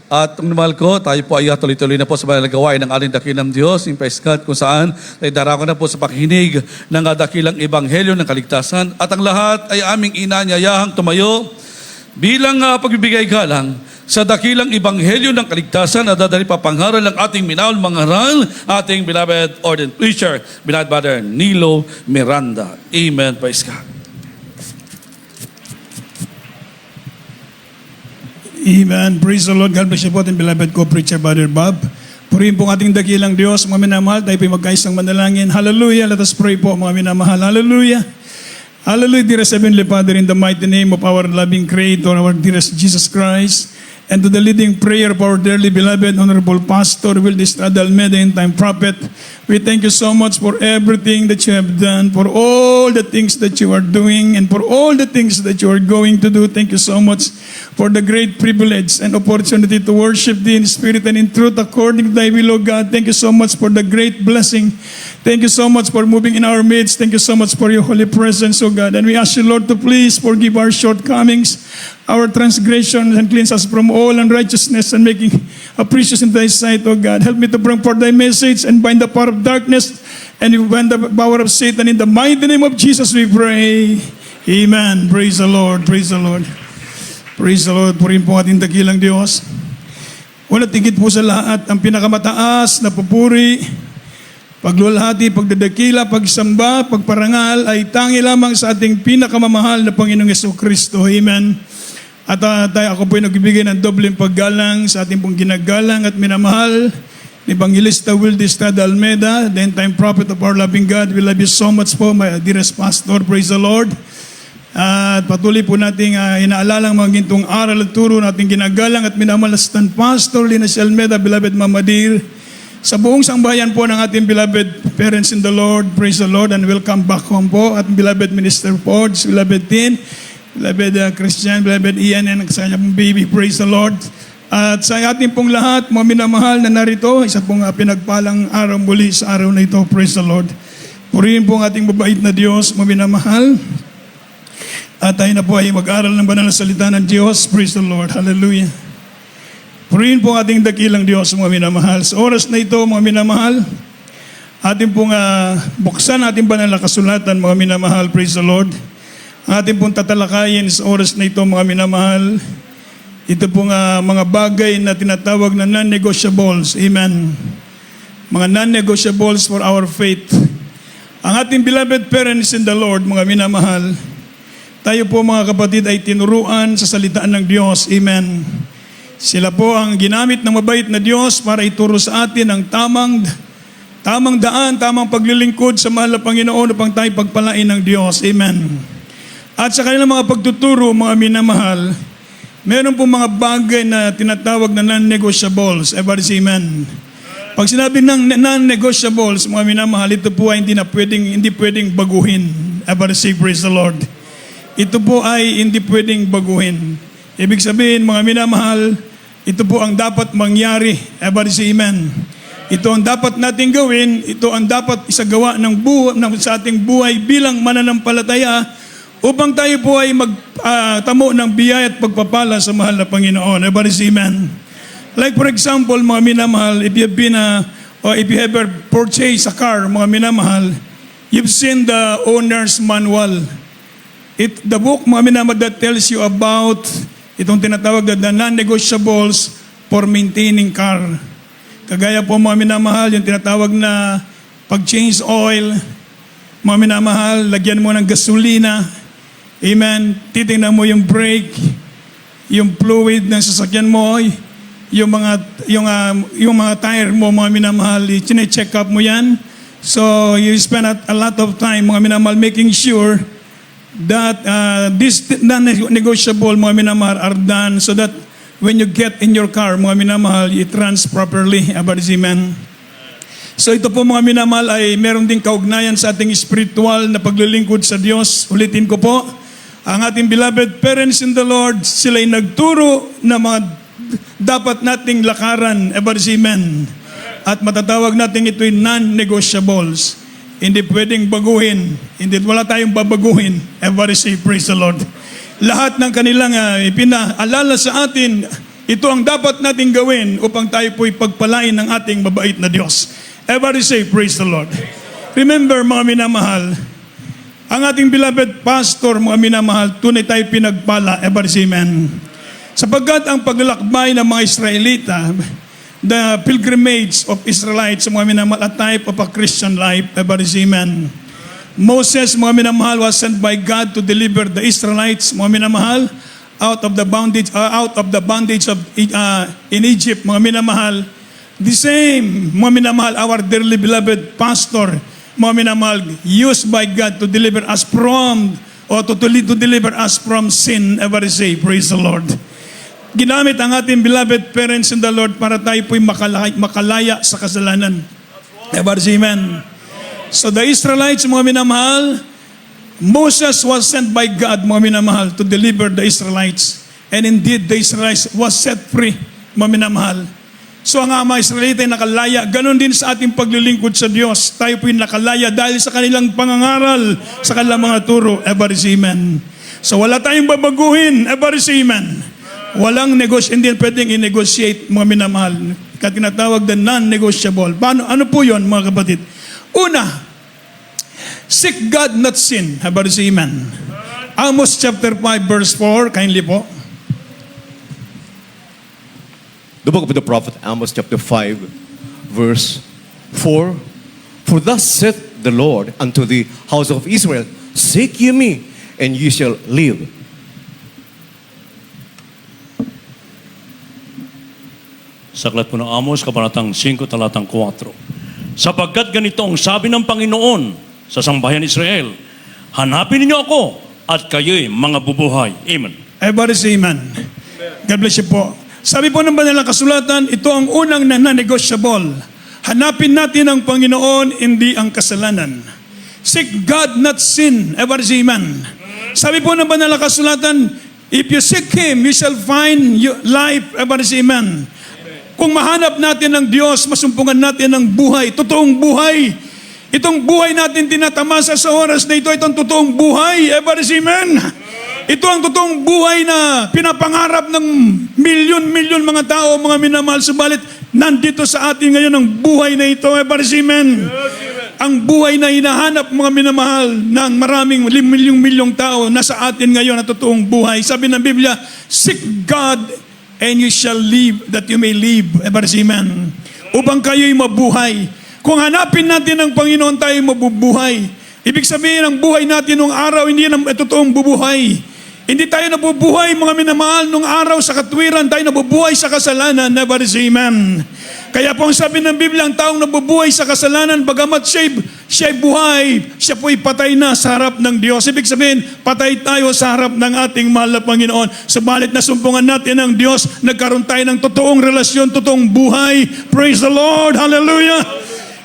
At ang mahal ko, tayo po ay tuloy-tuloy na po sa mga gawain ng ating dakilang Diyos, in Peskat, kung saan ay darako na po sa pakinig ng dakilang ebanghelyo ng kaligtasan. At ang lahat ay aming inanyayahang tumayo bilang pagbibigay galang sa dakilang ebanghelyo ng kaligtasan na dadali papangharal ng ating minahal mangharal, ating beloved ordained preacher, beloved Brother Nilo Miranda. Amen. Praise God. Amen. Praise the Lord. God bless you po ating beloved co-preacher, Brother Bob. Purihin po ang ating dakilang Diyos, mga minamahal. Tayo po magkaisang manalangin. Hallelujah. Let us pray po, mga minamahal. Hallelujah. Hallelujah, dearest Heavenly Father, in the mighty name of our loving Creator, our dearest Jesus Christ, and to the leading prayer of our dearly beloved Honorable Pastor Wildy Estrada Almeida, end-time prophet, we thank you so much for everything that you have done, for all the things that you are doing, and for all the things that you are going to do. Thank you so much for the great privilege and opportunity to worship Thee in spirit and in truth according to Thy will, O God. Thank you so much for the great blessing. Thank you so much for moving in our midst. Thank you so much for your holy presence, O God. And we ask you, Lord, to please forgive our shortcomings, our transgressions, and cleanse us from all unrighteousness, and making a precious in Thy sight, O God. Help me to bring forth Thy message and bind the power of darkness and bind the power of Satan. In the mighty name of Jesus we pray. Amen. Praise the Lord. Praise the Lord. Praise the Lord. Purihin po ating dakilang Diyos. Wala tigit po sa lahat ang pinakamataas na papuri, paglulhati, pagdadakila, pagsamba, pagparangal ay tangi lamang sa ating pinakamamahal na Panginoong Jesucristo. Amen. At ako po ay nagbibigay ng dobleng paggalang sa ating pong ginagalang at minamahal ni Evangelista Wildy Estrada Almeida, the end-time prophet of our loving God. We love you so much po, my dearest pastor. Praise the Lord. At patuloy po nating inaalala ang mga gintong aral at turo nating ginagalang at minamalastan Pastor Lina Almeida, beloved Mama Dear, sa buong sangbayan po ng ating beloved parents in the Lord. Praise the Lord and welcome back home po at beloved Minister Forge, beloved Tin, beloved Christian, beloved Ian and sa kanyang baby. Praise the Lord. At sa ating pong lahat, mga minamahal na narito, isa pong pinagpalang araw muli sa araw na ito. Praise the Lord. Purihin po ang ating mabait na Diyos, mga minamahal. At tayo na po ay mag-aral ng banal na salita ng Diyos. Praise the Lord. Hallelujah. Purihin po ang ating dakilang Diyos, mga minamahal. Sa oras na ito, mga minamahal, ating pong buksan ating banal na kasulatan, mga minamahal. Praise the Lord. Ating pong tatalakayin sa oras na ito, mga minamahal. Ito pong mga bagay na tinatawag na non-negotiables. Amen. Mga non-negotiables for our faith. Ang ating beloved parents in the Lord, mga minamahal, tayo po mga kapatid ay tinuruan sa salitaan ng Diyos. Amen. Sila po ang ginamit ng mabait na Diyos para ituro sa atin ang tamang daan, tamang paglilingkod sa mahal na Panginoon upang tayo pagpalain ng Diyos. Amen. At sa kanilang mga pagtuturo, mga minamahal, meron po mga bagay na tinatawag na non-negotiables. Everybody say amen. Pag sinabi ng non-negotiables, mga minamahal, ito po ay hindi pwedeng baguhin. Everybody say praise the Lord. Ito po ay hindi pwedeng baguhin. Ibig sabihin, mga minamahal, ito po ang dapat mangyari. Everybody say amen. Ito ang dapat nating gawin. Ito ang dapat isagawa sa ating buhay bilang mananampalataya upang tayo po ay magtamo ng biyaya at pagpapala sa mahal na Panginoon. Everybody say amen. Like for example, mga minamahal, if you ever purchased a car, mga minamahal, you've seen the owner's manual. The book, mga minamahal, that tells you about itong tinatawag na non-negotiables for maintaining car. Kagaya po, mga minamahal, yung tinatawag na pag-change oil, mga minamahal, lagyan mo ng gasolina. Amen. Titingnan mo yung brake, yung fluid ng sasakyan mo, yung mga tire mo, mga minamahal, i-check up mo yan. So you spend a lot of time, mga minamahal, making sure that this non-negotiable, mga minamahal, are done so that when you get in your car, mga minamahal, it runs properly. Amen. So ito po, mga minamahal, ay meron ding kaugnayan sa ating spiritual na paglilingkod sa Diyos. Ulitin ko po, ang ating beloved parents in the Lord, sila'y nagturo na mga dapat nating lakaran. Amen. At matatawag natin ito'y non-negotiables. Hindi pwedeng baguhin. Hindi, wala tayong babaguhin. Everybody say, praise the Lord. Lahat ng kanilang ipinaalala sa atin, Ito ang dapat nating gawin upang tayo po'y pagpalain ng ating mabait na Diyos. Everybody say, praise the Lord. Remember, mga minamahal, ang ating beloved pastor, mga minamahal, tunay tayo pinagpala. Everybody say, amen. Sapagkat ang paglalakbay ng mga Israelita, the pilgrimage of Israelites, mga minamahal, a type of a Christian life. Everybody say, amen. Moses, mga minamahal, was sent by God to deliver the Israelites, mga minamahal, out of the bondage of in Egypt, mga minamahal. The same, mga minamahal, our dearly beloved pastor, mga minamahal, used by God to deliver us from, or to deliver us from sin. Everybody say, praise the Lord. Ginamit ang ating beloved parents in the Lord para tayo po'y makalaya sa kasalanan. Everybody say, amen. So the Israelites, mga minamahal, Moses was sent by God, mga minamahal, to deliver the Israelites. And indeed, the Israelites was set free, mga minamahal. So ang mga Israelite ay nakalaya. Ganon din sa ating paglilingkod sa Diyos. Tayo po'y nakalaya dahil sa kanilang pangangaral, sa kanilang mga turo. Everybody say amen. So wala tayong babaguhin. Everybody say amen. Walang hindi pwedeng i-negotiate, mga minamahal. Kaya tinatawag na non-negotiable. Ano po yun, mga kapatid? Una, seek God, not sin. Everybody say amen. Amos chapter 5, verse 4. Kindly po. The book of the prophet Amos chapter 5, verse 4. For thus saith the Lord unto the house of Israel, seek ye me, and ye shall live. Sa aklat po ng Amos, kabanatang 5, talatang 4. Sapagkat ganito ang sabi ng Panginoon sa sambahayan Israel, hanapin ninyo ako at kayo'y mga bubuhay. Amen. Everybody say amen. God bless you po. Sabi po ng Banalang Kasulatan, ito ang unang non-negotiable. Hanapin natin ang Panginoon, hindi ang kasalanan. Seek God, not sin. Everybody say amen. Sabi po ng Banalang Kasulatan, if you seek Him, you shall find life. Everybody say amen. Kung mahanap natin ng Diyos, masumpungan natin ng buhay, totoong buhay. Itong buhay natin tinatamasa sa oras na ito, itong totoong buhay. Everybody say amen. Ito ang totoong buhay na pinapangarap ng milyon-milyon mga tao, mga minamahal. Subalit, nandito sa atin ngayon ang buhay na ito. Everybody say amen. Ang buhay na hinahanap, mga minamahal, ng maraming milyong-milyong tao na sa atin ngayon na totoong buhay. Sabi ng Biblia, seek God and you shall live, that you may live. Everybody say amen. Upang kayo'y mabuhay. Kung hanapin natin ang Panginoon, tayo mabubuhay. Ibig sabihin, ang buhay natin nung araw, hindi yan ang totoong bubuhay. Hindi tayo nabubuhay, mga minamahal, nung araw sa katwiran, tayo nabubuhay sa kasalanan. Never say amen. Kaya po ang sabi ng Biblia, ang taong nabubuhay sa kasalanan, bagamat siya'y buhay, siya po'y patay na sa harap ng Diyos. Ibig sabihin, patay tayo sa harap ng ating mahal na Panginoon. Subalit nasumpungan natin ng Diyos, nagkaroon tayo ng totoong relasyon, totoong buhay. Praise the Lord. Hallelujah.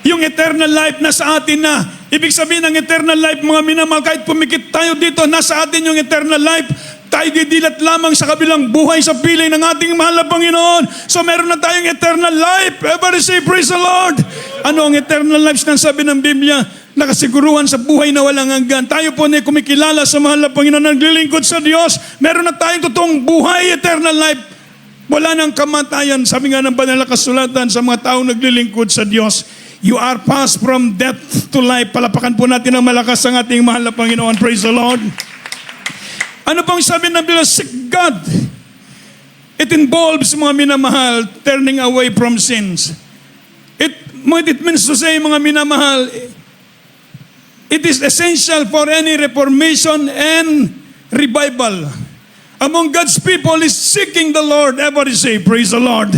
Yung eternal life nasa atin na. Ibig sabihin ng eternal life, mga minamahal, kahit pumikit tayo dito, nasa atin yung eternal life. Tayo didilat lamang sa kabilang buhay sa piling ng ating mahal na Panginoon. So meron na tayong eternal life. Everybody say, praise the Lord. Ano ang eternal life na sabi ng Biblia? Nakasiguruhan sa buhay na walang hanggan. Tayo po na kumikilala sa mahal na Panginoon, naglilingkod sa Diyos. Meron na tayong totoong buhay, eternal life. Wala nang kamatayan. Sabi nga ng Banalang Kasulatan sa mga taong naglilingkod sa Diyos, you are passed from death to life. Palapakan po natin ang malakas ang ating mahal na Panginoon. Praise the Lord. Ano pang sabi ng Biblia? Seek God. It involves, mga minamahal, turning away from sins. It means to say, mga minamahal, it is essential for any reformation and revival. Among God's people is seeking the Lord. Everybody say, praise the Lord.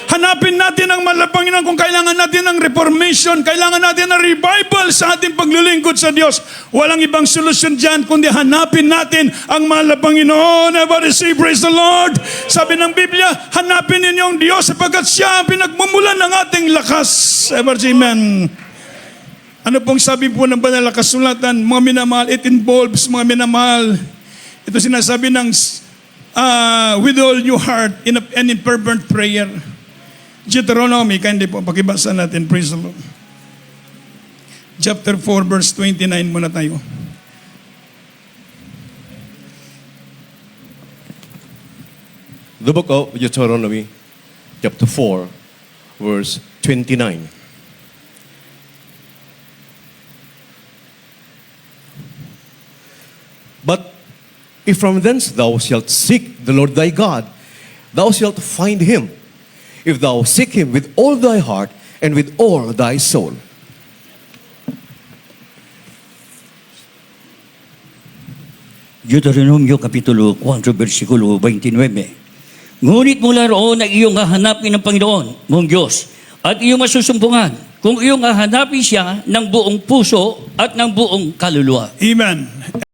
Hanapin natin ang mahal na Panginoon kung kailangan natin ng reformation, kailangan natin ng revival sa ating paglilingkod sa Diyos. Walang ibang solusyon dyan, kundi hanapin natin ang mahal na Panginoon. Everybody say, praise the Lord. Sabi ng Biblia, hanapin ninyo ang Diyos sapagkat siya ang pinagmumulan ng ating lakas. Everybody say, amen. Ano pong sabi po ng Banal na Kasulatan? Mga minamahal, it involves, mga minamahal. Ito sinasabi ng with all your heart and in fervent prayer. Deuteronomy, hindi po, pakibasa natin, praise the Lord. Chapter 4, verse 29 muna tayo. The book of Deuteronomy, chapter 4, verse 29. But if from thence thou shalt seek the Lord thy God, thou shalt find him, if thou seek him with all thy heart and with all thy soul. Deuteronomio Kapitulo 4, versikulo 29. Ngunit mula roon ay iyong hahanapin ng Panginoon, mong Diyos, at iyong masusumpungan kung iyong hahanapin siya ng buong puso at ng buong kaluluwa. Amen.